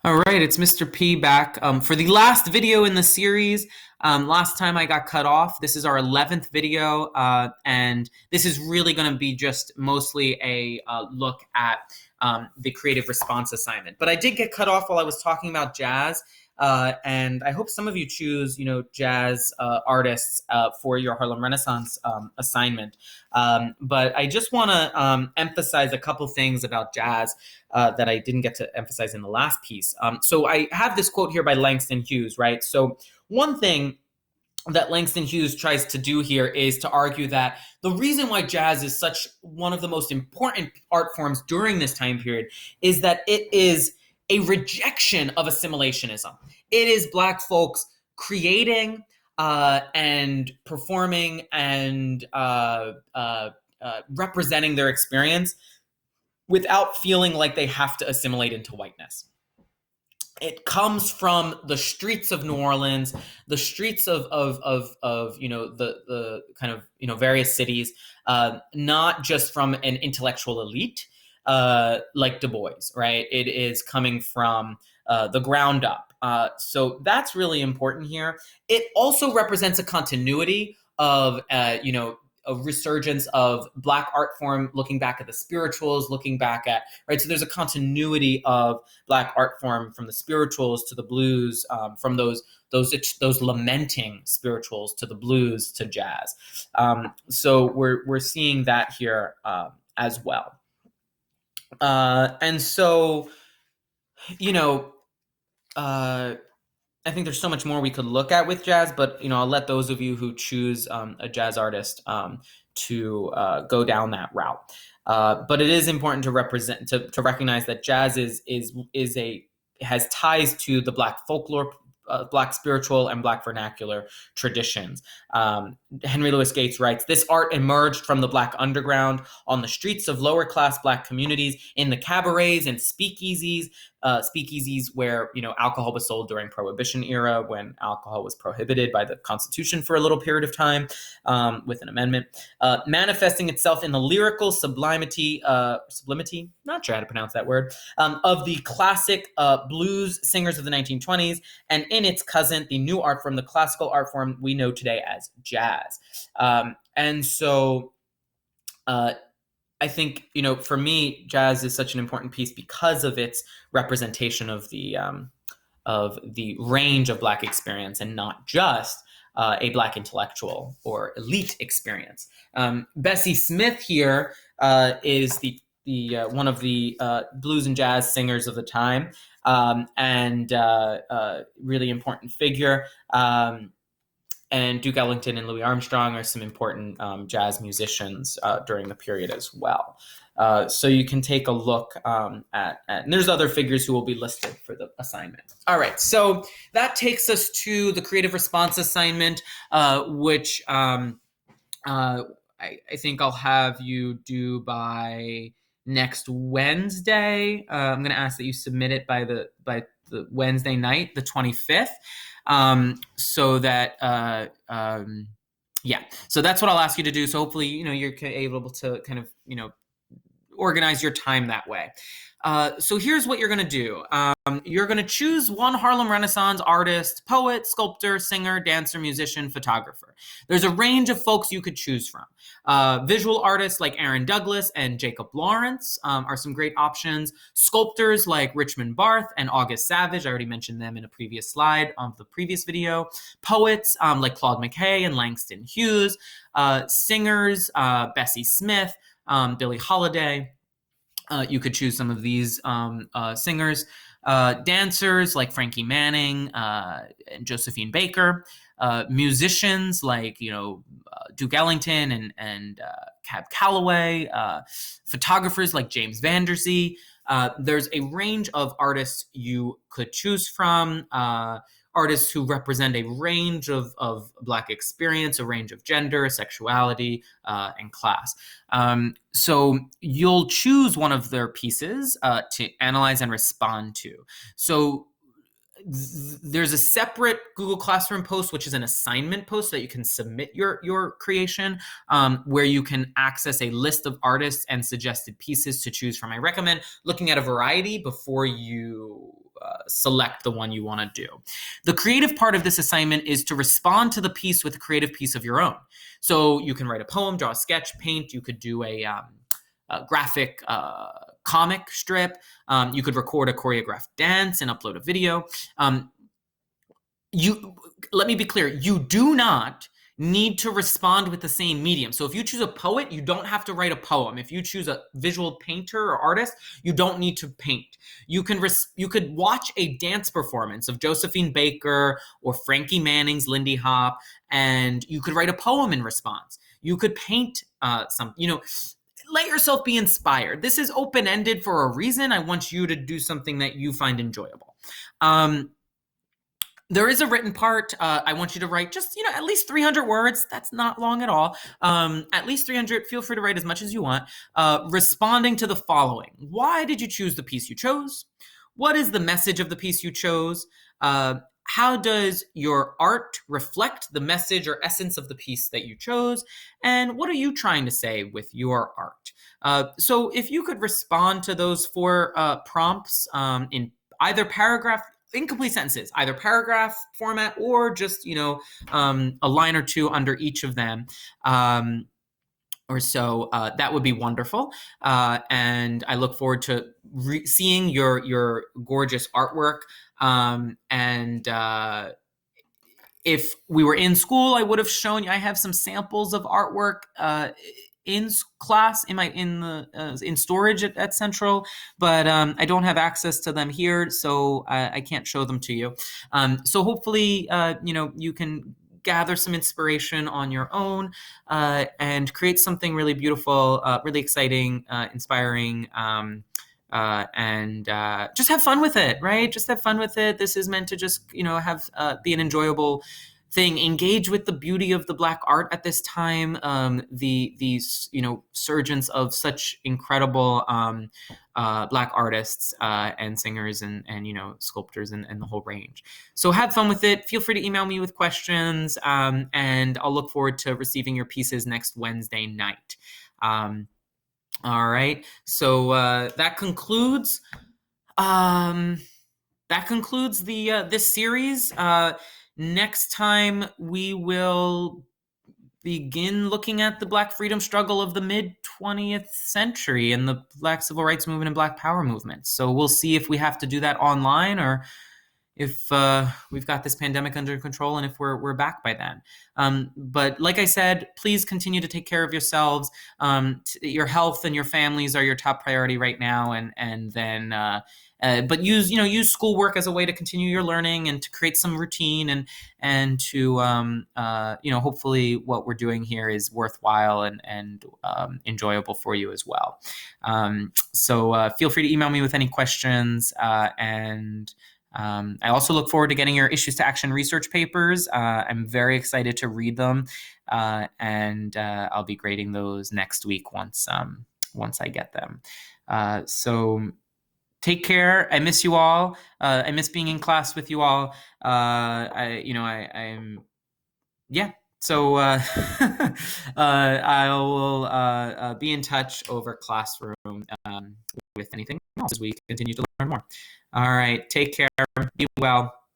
All right, it's Mr. P back for the last video in the series. Last time I got cut off. This is our 11th video, and this is really going to be just mostly a look at the creative response assignment. But I did get cut off while I was talking about jazz, and I hope some of you choose, jazz artists for your Harlem Renaissance assignment. But I just want to emphasize a couple things about jazz that I didn't get to emphasize in the last piece. So I have this quote here by Langston Hughes, right? So one thing that Langston Hughes tries to do here is to argue that the reason why jazz is such one of the most important art forms during this time period is that it is a rejection of assimilationism. It is Black folks creating and performing and representing their experience without feeling like they have to assimilate into whiteness. It comes from the streets of New Orleans, the streets of the kind of various cities, not just from an intellectual elite like Du Bois, right? It is coming from the ground up. So that's really important here. It also represents a continuity of a resurgence of Black art form, looking back at the spirituals, looking back at, right? So there's a continuity of Black art form from the spirituals to the blues, from those lamenting spirituals to the blues to jazz. So we're seeing that here as well. And so, I think there's so much more we could look at with jazz, but I'll let those of you who choose a jazz artist to go down that route. But it is important to recognize that jazz has ties to the Black folklore, Black spiritual, and Black vernacular traditions. Henry Louis Gates writes, "This art emerged from the Black underground on the streets of lower class Black communities, in the cabarets and speakeasies where alcohol was sold during Prohibition era, when alcohol was prohibited by the Constitution for a little period of time with an amendment, manifesting itself in the lyrical sublimity, not sure how to pronounce that word, of the classic blues singers of the 1920s, and in its cousin, the new art form, the classical art form we know today as jazz." And so I think, for me, jazz is such an important piece because of its representation of the range of Black experience, and not just a Black intellectual or elite experience. Bessie Smith here is the one of the blues and jazz singers of the time, and really important figure. And Duke Ellington and Louis Armstrong are some important jazz musicians during the period as well. So you can take a look at, and there's other figures who will be listed for the assignment. All right, so that takes us to the creative response assignment, which I think I'll have you do by next Wednesday. I'm going to ask that you submit it by the Wednesday night, the 25th. So that, so that's what I'll ask you to do. So hopefully, you're able to kind of, organize your time that way. So here's what you're going to do. You're going to choose one Harlem Renaissance artist, poet, sculptor, singer, dancer, musician, photographer. There's a range of folks you could choose from. Visual artists like Aaron Douglas and Jacob Lawrence are some great options. Sculptors like Richmond Barth and August Savage, I already mentioned them in a previous slide of the previous video. Poets like Claude McKay and Langston Hughes. Singers, Bessie Smith, Billie Holiday. You could choose some of these singers. Dancers like Frankie Manning and Josephine Baker. Musicians like Duke Ellington and Cab Calloway. Photographers like James Van Der Zee. There's a range of artists you could choose from. Artists who represent a range of Black experience, a range of gender, sexuality, and class. So you'll choose one of their pieces to analyze and respond to. So there's a separate Google Classroom post, which is an assignment post that you can submit your creation, where you can access a list of artists and suggested pieces to choose from. I recommend looking at a variety before you select the one you want to do. The creative part of this assignment is to respond to the piece with a creative piece of your own. So you can write a poem, draw a sketch, paint. You could do a graphic comic strip. You could record a choreographed dance and upload a video. Let me be clear. You do not need to respond with the same medium. So if you choose a poet, you don't have to write a poem. If you choose a visual painter or artist, you don't need to paint. You could watch a dance performance of Josephine Baker or Frankie Manning's Lindy Hop, and you could write a poem in response. You could paint let yourself be inspired. This is open-ended for a reason. I want you to do something that you find enjoyable. There is a written part. I want you to write just, at least 300 words. That's not long at all. At least 300. Feel free to write as much as you want. Responding to the following. Why did you choose the piece you chose? What is the message of the piece you chose? How does your art reflect the message or essence of the piece that you chose? And what are you trying to say with your art? So if you could respond to those 4 prompts in either paragraph, incomplete sentences, either paragraph format or just, a line or 2 under each of them. Or so, that would be wonderful. And I look forward to seeing your gorgeous artwork. And if we were in school, I would have shown you. I have some samples of artwork in class in storage at Central, but I don't have access to them here, so I can't show them to you. So hopefully, you can gather some inspiration on your own and create something really beautiful, really exciting, inspiring. And just have fun with it, right? Just have fun with it. This is meant to just, have be an enjoyable thing. Engage with the beauty of the Black art at this time. These surgence of such incredible Black artists and singers and sculptors and the whole range. So have fun with it. Feel free to email me with questions, and I'll look forward to receiving your pieces next Wednesday night. All right. So that concludes this series. Next time we will begin looking at the Black freedom struggle of the mid-20th century and the Black civil rights movement and Black power movement. So we'll see if we have to do that online or if we've got this pandemic under control and if we're back by then. But like I said, please continue to take care of yourselves. Your health and your families are your top priority right now. And then, but use schoolwork as a way to continue your learning and to create some routine and to, hopefully what we're doing here is worthwhile and enjoyable for you as well. So feel free to email me with any questions, and I also look forward to getting your Issues to Action research papers. I'm very excited to read them, and I'll be grading those next week once I get them. So take care. I miss you all. I miss being in class with you all. So I will be in touch over Classroom with anything else as we continue to learn more. All right. Take care. Be well.